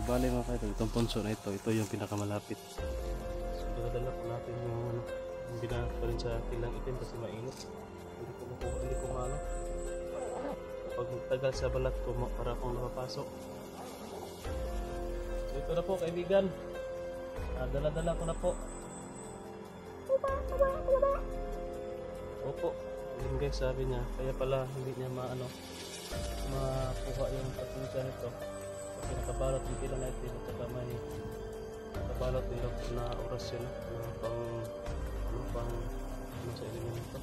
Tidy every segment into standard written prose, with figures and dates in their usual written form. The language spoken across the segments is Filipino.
Bali mga kaidol, itong punso na ito yung pinakamalapit. So dala po natin yung binanat pa rin sa tilang itim kasi mainit. Hindi ko maano. Pag magtagal sa balat ko, para akong nakapasok. So ito na po kaibigan. Dala-dala ko na po. Opo. Yun guys, sabi niya. Kaya pala hindi niya makuha yung patunsya nito. Kasi nakabalot yung tila na itim at saka may nakabalot din daw na oras yun. Pang sa ilalim nito.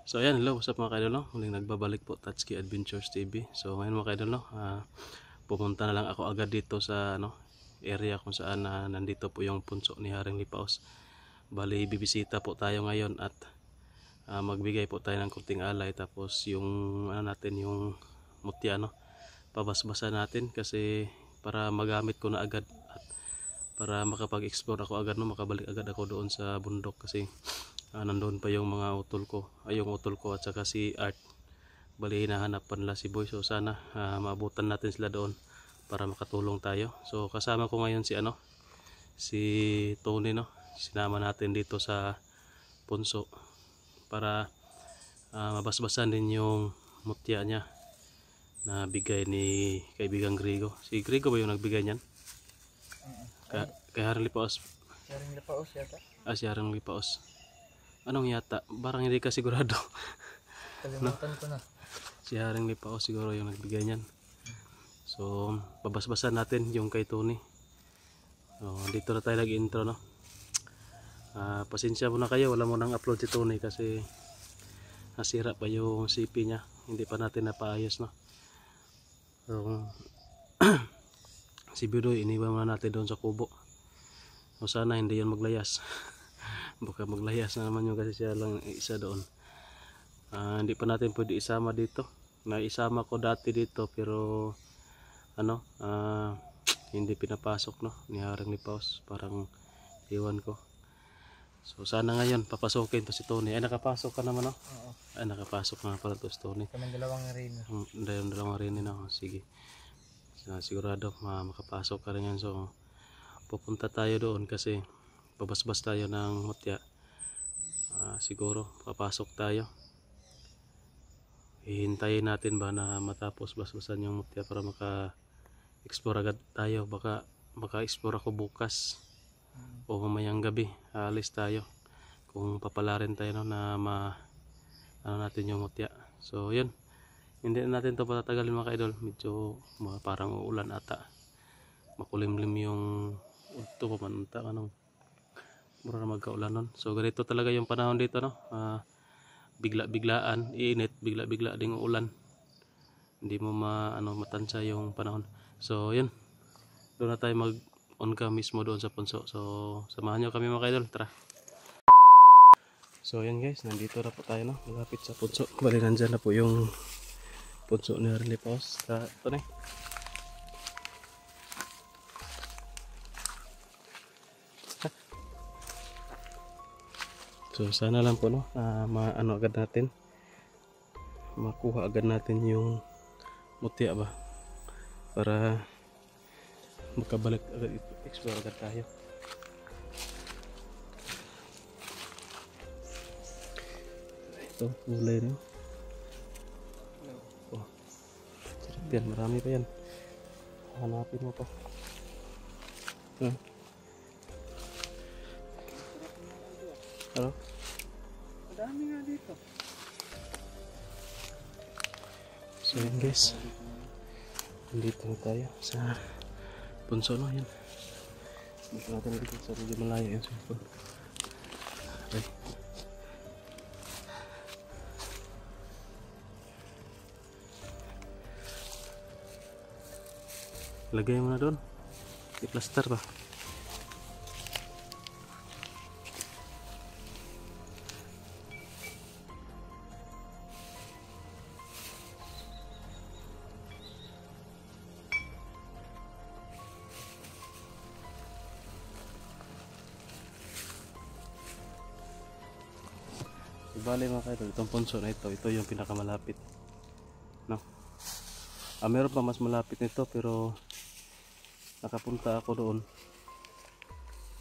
So ayan, hello, what's up mga kaidol, no? Muling nagbabalik po Tatsuki Adventures TV. So ngayon mga kaidol, no, pupunta na lang ako agad dito sa area kung saan nandito po yung punso ni Haring Lipaos. Bali bibisita po tayo ngayon at magbigay po tayo ng kunting alay, tapos yung natin yung mutya, no, pabasbasa natin kasi para magamit ko na agad at para makapag-explore ako agad, no, makabalik agad ako doon sa bundok kasi nandoon pa yung mga utol ko, yung utol ko at saka si Art. Bali hinahanap pa nila si Boy, so sana maabutan natin sila doon para makatulong tayo. So kasama ko ngayon si Tony, no, sinama natin dito sa punso para mabasbasan din yung mutya niya na bigay ni kaibigang Grigo. Si Grigo ba yung nagbigay niyan? Kay Haring Lipaos. Si Haring Lipaos yata. Si Haring Lipaos. Anong yata? Parang hindi ka sigurado. Kalimutan ko na. Si Haring Lipaos siguro yung nagbigay niyan. So, babasbasan natin yung kay Tony. So, dito na tayo nag-intro, no. Pasensya muna kayo, wala mo nang upload si Tony kasi nasira pa yung CP niya. Hindi pa natin napaayos, no. So, si Bidoy iniwan muna natin doon sa kubo. So, sana hindi yan maglayas. Baka maglayas na naman yung kasi siya lang isa doon. Hindi pa natin pwede isama dito. Naisama ko dati dito pero hindi pinapasok, no, ni Haring Lipaos. Parang iwan ko. So sana ngayon papasukin to si Tony. Ay nakapasok ka naman, no? Oo. Ay nakapasok na pala to si Tony. Kaming dalawang rin. Dalawang rin, no? Sige. Sigurado makapasok ka rin yan. So pupunta tayo doon kasi babasbas tayo ng mutya. Siguro papasok tayo. Hihintayin natin ba na matapos basbasan yung mutya para maka-explore agad tayo. Baka maka-explore ako bukas o mamayang gabi. Alis tayo kung papalarin tayo, no, na natin yung mutya. So yun, hindi natin to patatagalin mga kaidol. Medyo parang uulan ata, makulimlim yung ito pamanunta mura na magkaulan nun. So ganito talaga yung panahon dito, no. Bigla-biglaan iinit, bigla-bigla ding ulan. Hindi mo matansya yung panahon. So yun, doon na tayo mag-on cam mismo doon sa punso. So samahan nyo kami mga kaidol, tara. So yan guys, nandito na po tayo, no, malapit sa punso. Bali nandyan na po yung punso ni Haring Lipaos. Ito na. So sana lang po, no, agad natin makuha agad natin yung mutya ba para makabalik agad, explore agad tayo. Ito gulay, no. Oh, sarap yan, marami pa yan. Hanapin mo pa. Ano? Madami nga dito. So yun guys, nandito na tayo sa punso, no. Yan, dito natin dito sa medyo malayo yung cellphone. Okay. Lagay mo na doon, i-plaster ba? Bali mga kaidol, itong punso na ito yung pinakamalapit, no? Meron pa mas malapit nito pero nakapunta ako doon,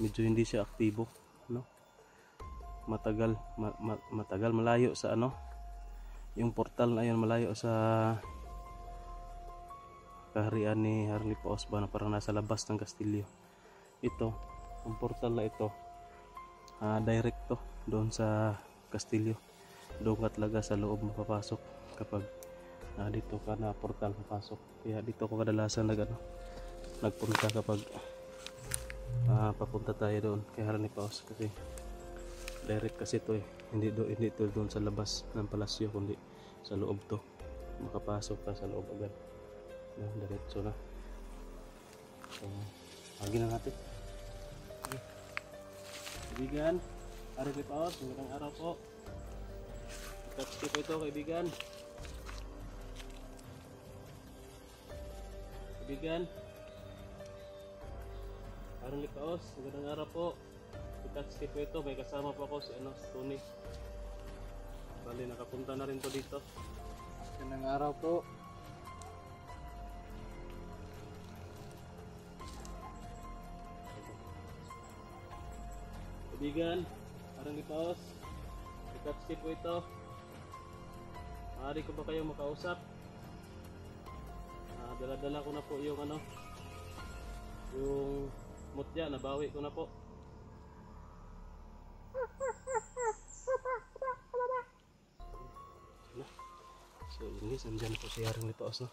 medyo hindi siya aktibo, no? Matagal malayo sa ano, yung portal na yun malayo sa kaharian ni Haring Lipaos ba, na parang nasa labas ng kastilyo. Ito, yung portal na ito, direct to doon sa kastilyo. Doon ka talaga sa loob mapapasok kapag dito ka na portal papasok. Kaya dito ko kadalasan nagpunta kapag papunta tayo doon kay Haring Lipaos, kasi direct kasi ito hindi ito doon sa labas ng palasyo, kundi sa loob to, makapasok ka sa loob agad. Diretso na. So, hagin na natin. Okay. Kaibigan, Haring Lipaos, magandang araw po. Touch po ito, kaibigan. Kaibigan, Haring Lipaos, magandang araw po. Touch po ito, may kasama po ako si Tony. Bali, nakapunta na rin to dito. Magandang araw po. Kaibigan, Haring Lipaos, touch po ito. Maaari ko ba kayong makausap? Dala-dala ko na po yung yung mutya, nabawi ko na po. So guys, nandyan po si Haring Lipaos, no?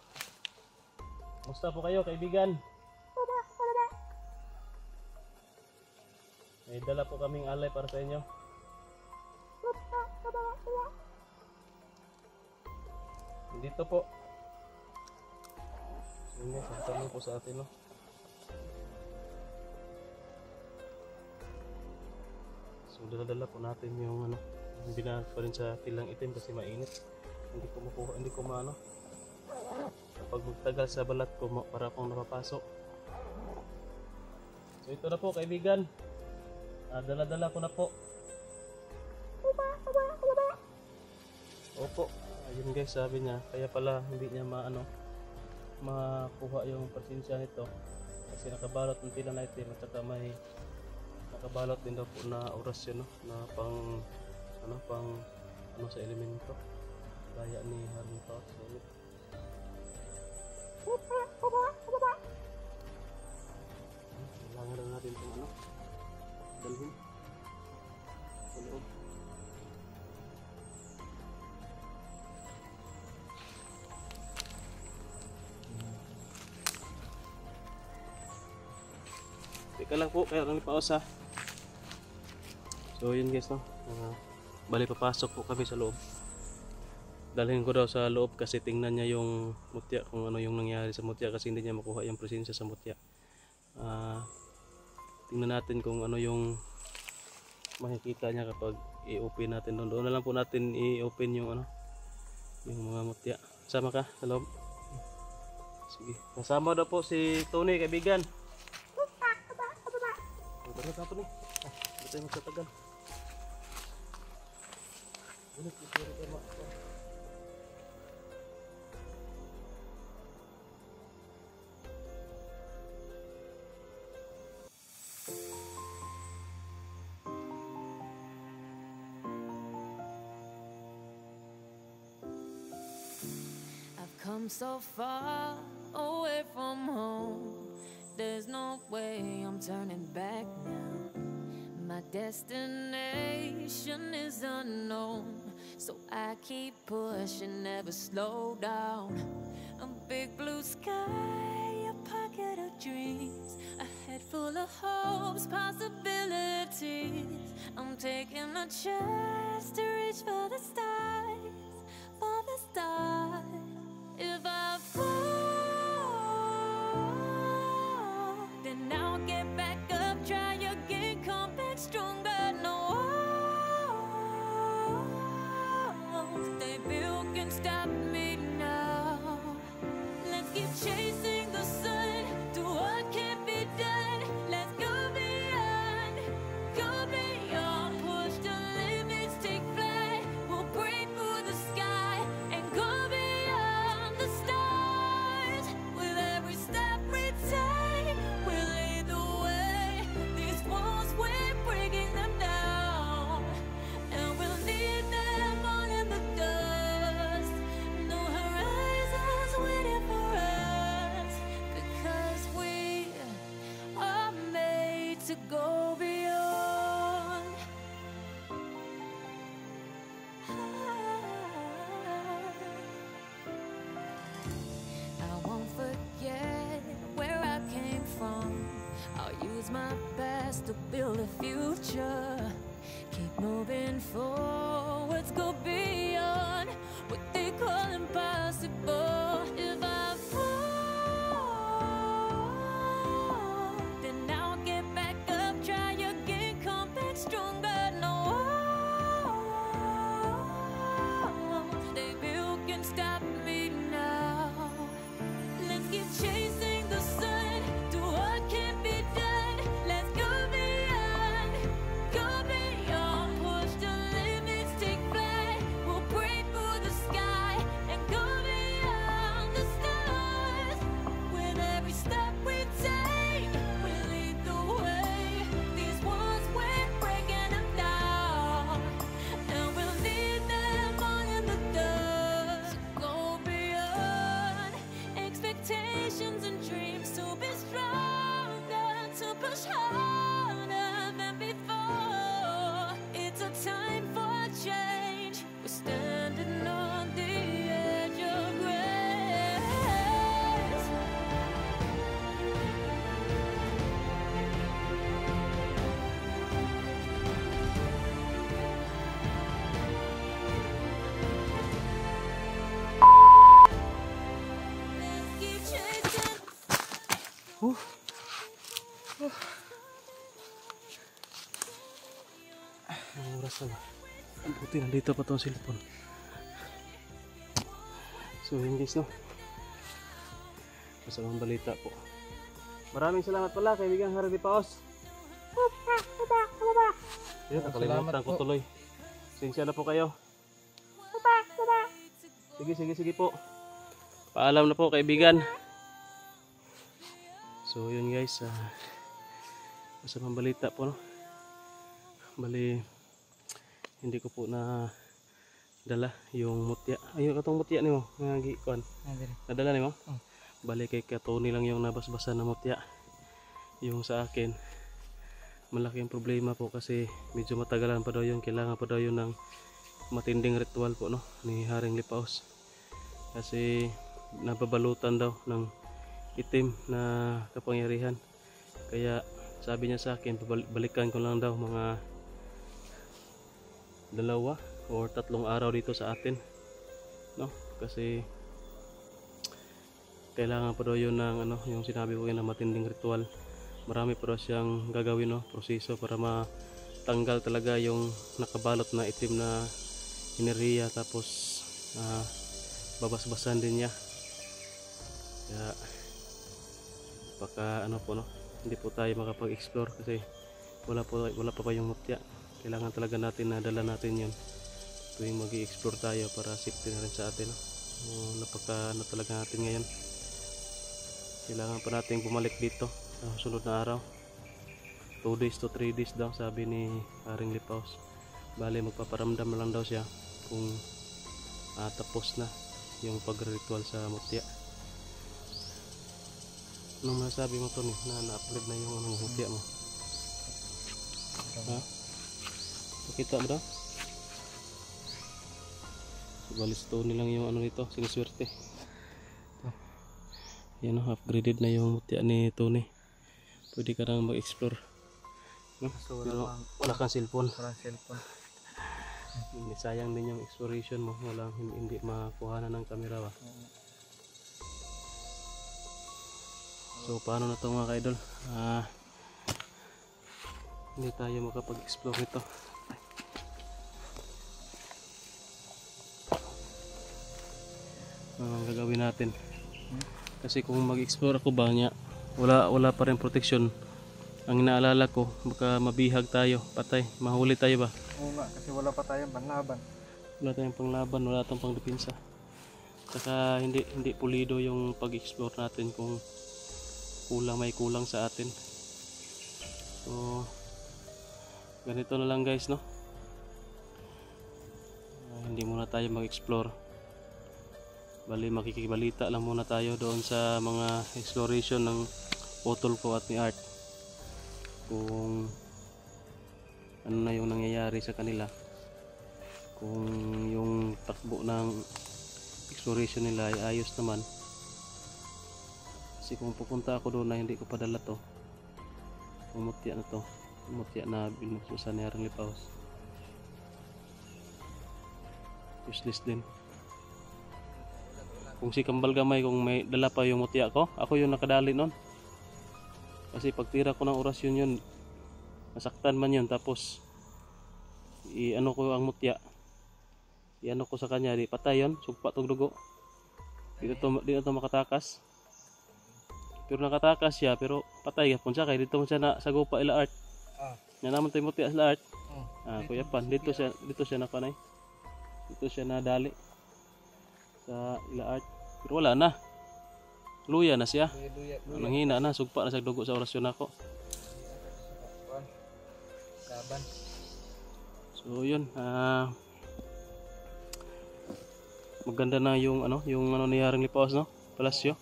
Kumusta po kayo, kaibigan? May dala po kaming alay para sa inyo. Dito po. Yun guys, ang tanong po sa atin, no? So dala-dala po natin yung binahag pa rin sa tilang itim kasi mainit. Hindi ko makuha, hindi ko maano. Kapag magtagal sa balat ko para akong napapasok. So ito na po, kaibigan. Dala-dala ko na po. Opo. Ayun guys, sabi niya, kaya pala hindi niya makuha yung presensya nito kasi nakabalot ng tila na itim at saka may nakabalot din daw po na orasyon, no? Na pang sa elemento gaya ni Haring Lipaos. Kailangan lang natin itong dalhin sa loob. Teka lang po, kaya Haring Lipaos, ha. So yun guys, no? Bali papasok po kami sa loob. Dalhin ko daw sa loob kasi tingnan niya yung mutya, kung ano yung nangyari sa mutya, kasi hindi niya makuha yung presensya sa mutya. Tingnan natin kung ano yung makikita niya kapag i-open natin doon. Doon na lang po natin i-open yung yung mga mutya. Sama ka sa loob? Sige. Kasama daw po si Tony, kaibigan. Barat na po ni. Hindi tayo magsatagal. Ganit, isuro tayo makakita. I've come so far away from home. There's no way I'm turning back now. My destination is unknown, so I keep pushing, never slow down. A big blue sky, a pocket of dreams, a head full of hopes, possibilities. I'm taking a chance to reach for the stars, for the stars. If I fall, then I'll get back up, try again, come back stronger. No walls they built can stop me now. Let's keep chasing the sun, do what can be done. Let's go beyond, push the limits, take flight. use my past to build a future. Keep moving forwards, go beyond what they call impossible. If I fall, then I'll get back up, try again, come back stronger. No walls they built can stop me now. Let's keep chasing the sun, do what can be done. Let's go beyond, push the limits, take flight. We'll break through the sky and go beyond the stars. With every step we take, we lead the way. These walls we're breaking them down, and we'll lead them on in the dust. Go beyond expectations and dreams, to be stronger, to push harder than before. It's a time for change. We're standing on the edge of grace. Let's keep chasing. Ang oras na ba? Ang buti, nandito pa itong cellphone. So yun guys, no? Masamang balita po. Maraming salamat pala kaibigan Haring Lipaos. Yun, nakalimutan ko po. tuloy. Sinsya na po kayo. Sige po. Paalam na po kaibigan. So yun guys, masamang balita po, no? Bali, hindi ko po na dala yung mutya. Ayun, katong mutya nimo nga gikuan. Nadala nimo? Bali kay Tony lang yung nabasbasan na mutya. Yung sa akin, malaking problema po kasi medyo matagalan pa daw yun. Kailangan pa daw yun ng matinding ritual po, no, ni Haring Lipaos. Kasi nababalutan daw ng itim na kapangyarihan. Kaya sabi niya sa akin, balikan ko lang daw mga 2 or 3 araw dito sa atin, no? Kasi kailangan pa daw yun ng ano, yung sinabi ko yun na matinding ritual. Marami pa daw siyang gagawin, no, proseso para matanggal talaga yung nakabalot na itim na enerhiya, tapos babasbasan din niya. Kaya baka ano po, no, hindi po tayo makapag-explore kasi wala pa yung mutya. Kailangan talaga natin na dala natin yun tuwing mag-i-explore tayo para safety na rin sa atin, no? Napaka ano talaga natin ngayon. Kailangan pa natin bumalik dito sa sunod na araw. 2 days to 3 days daw sabi ni Haring Lipaos. Bale magpaparamdam na lang daw siya kung tapos na yung pag-ritual sa mutya. Anong masasabi mo, Tony, na na-upgrade na yung anong mutya mo? Ha? Pakita mo daw? So, balis Tony lang yung ano nito, siniswerte. Yan, upgraded na yung mutya ni Tony. Pwede ka nang mag-explore, no? So, Pero wala kang cellphone. Parang cellphone. Hindi, sayang din yung exploration mo. Hindi makuha na ng camera ba? So paano na ito mga ka-idol? Hindi tayo makapag-explore nito. Ang gagawin natin, kasi kung mag-explore ako ba niya, wala pa rin protection. Ang inaalala ko, baka mabihag tayo, patay, mahuli tayo ba? Oo nga, kasi wala pa tayong panlaban. Wala tayong panglaban, wala tayong pangdepensa. Saka hindi pulido yung pag-explore natin kung may kulang sa atin. So ganito na lang guys, no? Hindi muna tayo mag-explore. Bali makikibalita lang muna tayo doon sa mga exploration ng Potol ko at ni Art, kung ano na yung nangyayari sa kanila, kung yung takbo ng exploration nila ay ayos naman. Kasi kung pupunta ako doon na hindi ko padala to, Umutya na to. Umutya na binususan ni Haring Lipaos. Useless din. Kung si Kambal Gamay, kung may dala pa yung mutya ko, ako yung nakadali nun. Kasi pagtira ko ng orasyon yun, nasaktan man yun, tapos i-ano ko ang mutya. I-ano ko sa kanya, di patay yun, sugpa tong dugo. Di na to makatakas. Pero nakatakas siya, pero patay gapon siya, kaya dito mo siya na sagupa ila art. Nga naman tayo mutya sa art. Kuya Pan, dito siya na panay. Dito siya na dali sa ila art. Pero wala na. Luya na siya. Nanghina na, sugpa na sa dugo sa orasyon ako. Laban. So yun, maganda na yung ano ni Haring Lipaos, no? Palasyo.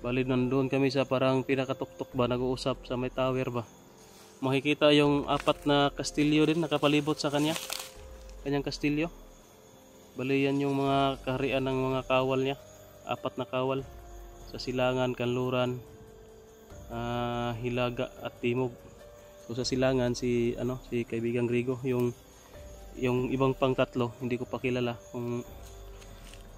Bali nandoon kami sa parang pinakatuktok ba, nag-uusap sa may tower ba. Makikita yung 4 na kastilyo din nakapalibot sa kanyang kastilyo. Bali yan yung mga kaharian ng mga kawal niya. 4 na kawal sa Silangan, Kanluran, Hilaga at Timog. So sa Silangan si kaibigang Grigo, yung ibang pang-tatlo hindi ko pa kilala kung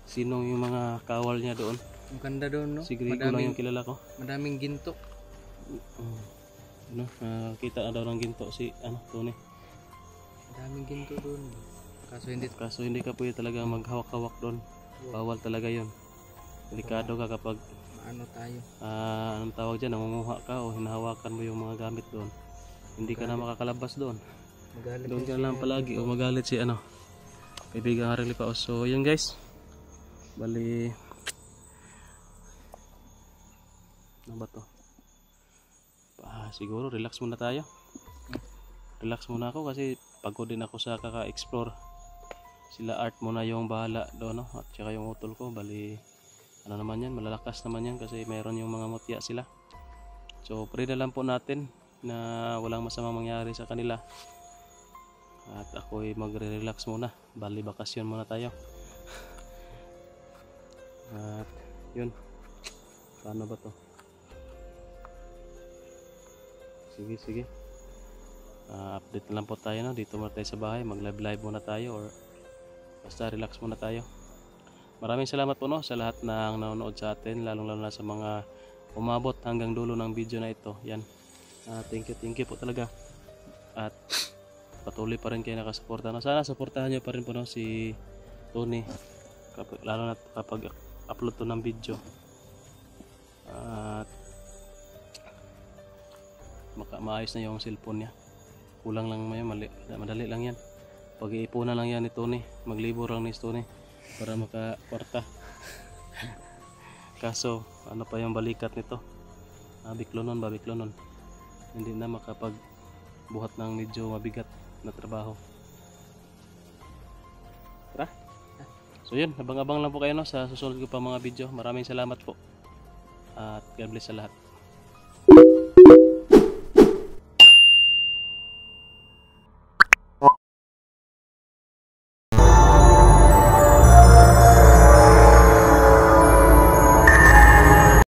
sino yung mga kawal niya doon. Ang ganda doon, no? Si Grigo lang yung kilala ko. Madaming ginto. Kita na daw ng ginto si Tony. Madaming ginto doon. Kaso hindi ka pwede talaga maghawak-hawak doon. Bawal talaga 'yon. Delikado ka kapag ano tayo. Anong tawag diyan, nangunguha ka o hinahawakan mo yung mga gamit doon. Hindi ka na makakalabas doon. Doon ka lang palagi o magalit si kaibigang Haring Lipaos. So yun guys. Bali ano ba to? Siguro relax muna tayo. Relax muna ako kasi pagod din ako sa kaka-explore. Sila Art muna yung bahala doon, no? At saka yung utol ko, bali ano naman yan, malalakas naman yan kasi mayroon yung mga mutya sila. So pray na lang po natin na walang masamang mangyari sa kanila. At ako'y magre-relax muna. Bali bakasyon muna tayo. At yun. Paano ba to? Sige. Update na lang po tayo, no? Dito muna tayo sa bahay. Mag-live muna tayo or basta relax muna tayo. Maraming salamat po, no, sa lahat ng nanonood sa atin, lalong lalo na sa mga umabot hanggang dulo ng video na ito. Yan. Thank you po talaga. At patuloy pa rin kayo nakasuporta. No? Sana suportahan nyo pa rin po, no, si Tony. Lalo na kapag upload to ng video. At maayos na yung cellphone niya. Kulang lang may madali lang yan. Pag-iipunan lang yan ni Tony. Maglibor lang ni Tony para makakwarta. Kaso ano pa yung balikat nito? Biklonon. Hindi na makapagbuhat ng medyo mabigat na trabaho. Tara. So yun, abang-abang lang po kayo, no, sa susunod ko pa mga video. Maraming salamat po. At God bless sa lahat.